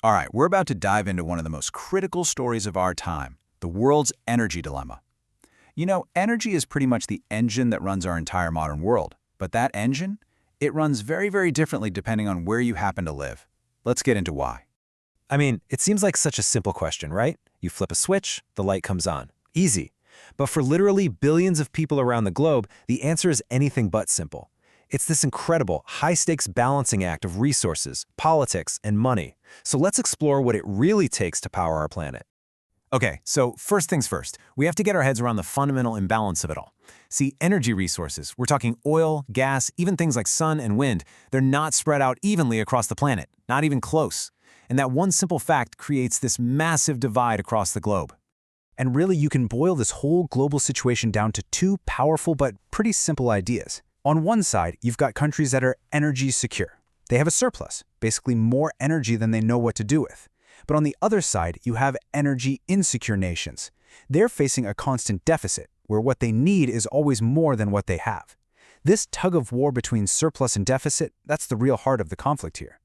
All right, we're about to dive into one of the most critical stories of our time, the world's energy dilemma. You know, energy is pretty much the engine that runs our entire modern world. But that engine, it runs very, very differently depending on where you happen to live. Let's get into why. I mean, it seems like such a simple question, right? You flip a switch, the light comes on. Easy. But for literally billions of people around the globe, the answer is anything but simple. It's this incredible, high-stakes balancing act of resources, politics, and money. So let's explore what it really takes to power our planet. Okay, so first things first, we have to get our heads around the fundamental imbalance of it all. See, energy resources, we're talking oil, gas, even things like sun and wind, they're not spread out evenly across the planet, not even close. And that one simple fact creates this massive divide across the globe. And really, you can boil this whole global situation down to two powerful but pretty simple ideas. On one side, you've got countries that are energy secure. They have a surplus, basically more energy than they know what to do with. But on the other side, you have energy insecure nations. They're facing a constant deficit, where what they need is always more than what they have. This tug of war between surplus and deficit, that's the real heart of the conflict here.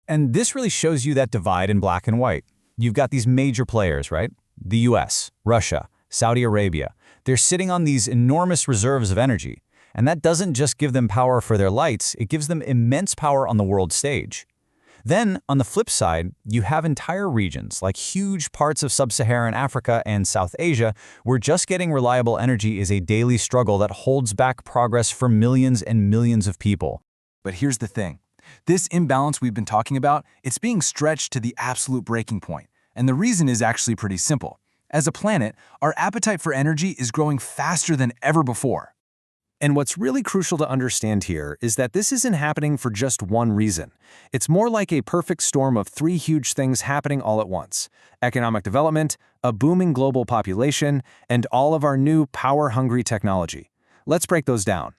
And this really shows you that divide in black and white. You've got these major players, right? The US, Russia, Saudi Arabia. They're sitting on these enormous reserves of energy. And that doesn't just give them power for their lights, it gives them immense power on the world stage. Then, on the flip side, you have entire regions, like huge parts of sub-Saharan Africa and South Asia, where just getting reliable energy is a daily struggle that holds back progress for millions and millions of people. But here's the thing. This imbalance we've been talking about, it's being stretched to the absolute breaking point. And the reason is actually pretty simple. As a planet, our appetite for energy is growing faster than ever before. And what's really crucial to understand here is that this isn't happening for just one reason. It's more like a perfect storm of three huge things happening all at once: economic development, a booming global population, and all of our new power-hungry technology. Let's break those down.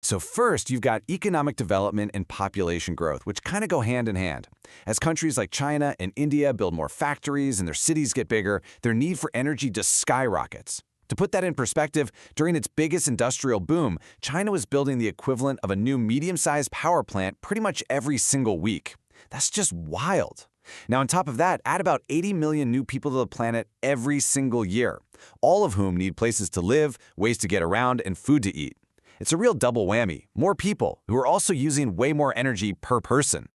So first, you've got economic development and population growth, which kind of go hand in hand. As countries like China and India build more factories and their cities get bigger, their need for energy just skyrockets. To put that in perspective, during its biggest industrial boom, China was building the equivalent of a new medium-sized power plant pretty much every single week. That's just wild. Now, on top of that, add about 80 million new people to the planet every single year, all of whom need places to live, ways to get around, and food to eat. It's a real double whammy. More people who are also using way more energy per person.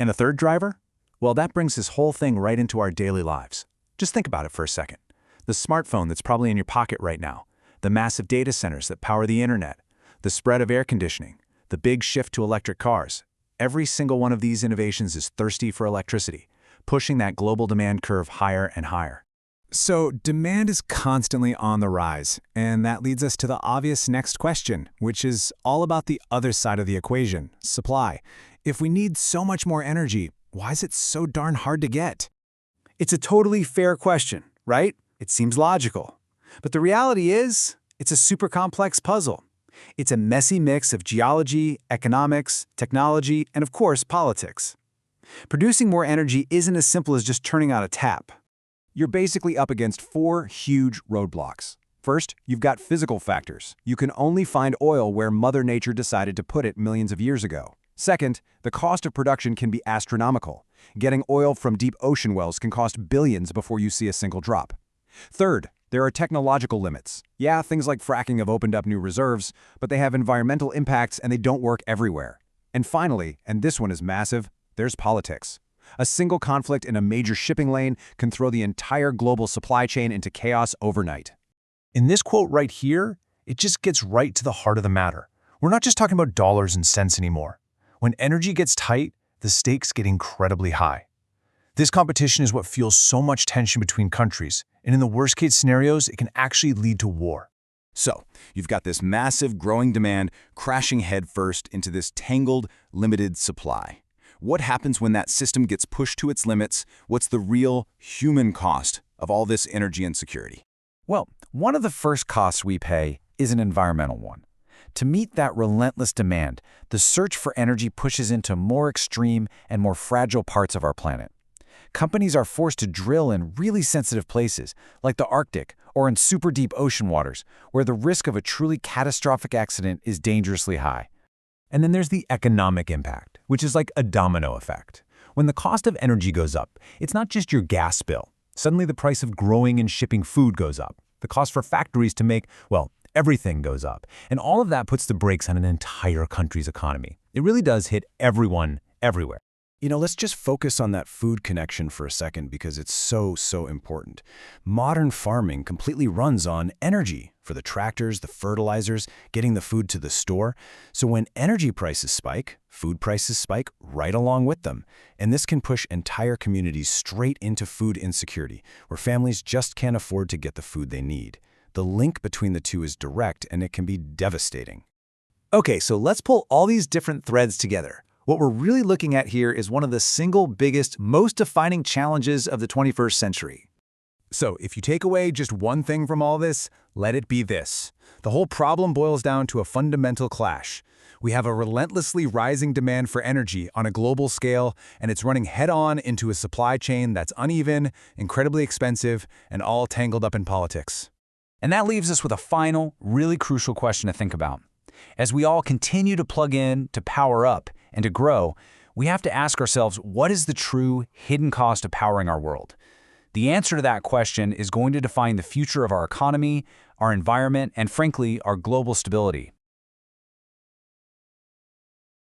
And a third driver? Well, that brings this whole thing right into our daily lives. Just think about it for a second. The smartphone that's probably in your pocket right now, the massive data centers that power the internet, the spread of air conditioning, the big shift to electric cars. Every single one of these innovations is thirsty for electricity, pushing that global demand curve higher and higher. So demand is constantly on the rise, and that leads us to the obvious next question, which is all about the other side of the equation, supply. If we need so much more energy, why is it so darn hard to get? It's a totally fair question, right? It seems logical. But the reality is, it's a super complex puzzle. It's a messy mix of geology, economics, technology, and of course, politics. Producing more energy isn't as simple as just turning on a tap. You're basically up against four huge roadblocks. First, you've got physical factors. You can only find oil where Mother Nature decided to put it millions of years ago. Second, the cost of production can be astronomical. Getting oil from deep ocean wells can cost billions before you see a single drop. Third, there are technological limits. Yeah, things like fracking have opened up new reserves, but they have environmental impacts and they don't work everywhere. And finally, and this one is massive, there's politics. A single conflict in a major shipping lane can throw the entire global supply chain into chaos overnight. In this quote right here, it just gets right to the heart of the matter. We're not just talking about dollars and cents anymore. When energy gets tight, the stakes get incredibly high. This competition is what fuels so much tension between countries, and in the worst-case scenarios, it can actually lead to war. So, you've got this massive growing demand crashing headfirst into this tangled, limited supply. What happens when that system gets pushed to its limits? What's the real human cost of all this energy insecurity? Well, one of the first costs we pay is an environmental one. To meet that relentless demand, the search for energy pushes into more extreme and more fragile parts of our planet. Companies are forced to drill in really sensitive places, like the Arctic or in super deep ocean waters, where the risk of a truly catastrophic accident is dangerously high. And then there's the economic impact, which is like a domino effect. When the cost of energy goes up, it's not just your gas bill. Suddenly the price of growing and shipping food goes up. The cost for factories to make, well, everything goes up. And all of that puts the brakes on an entire country's economy. It really does hit everyone, everywhere. Let's just focus on that food connection for a second because it's so important. Modern farming completely runs on energy for the tractors, the fertilizers, getting the food to the store. So when energy prices spike, food prices spike right along with them. And this can push entire communities straight into food insecurity, where families just can't afford to get the food they need. The link between the two is direct, and it can be devastating. Okay, so let's pull all these different threads together. What we're really looking at here is one of the single biggest, most defining challenges of the 21st century. So if you take away just one thing from all this, let it be this. The whole problem boils down to a fundamental clash. We have a relentlessly rising demand for energy on a global scale, and it's running head-on into a supply chain that's uneven, incredibly expensive, and all tangled up in politics. And that leaves us with a final, really crucial question to think about. As we all continue to plug in, to power up, and to grow, we have to ask ourselves, what is the true hidden cost of powering our world? The answer to that question is going to define the future of our economy, our environment, and frankly, our global stability.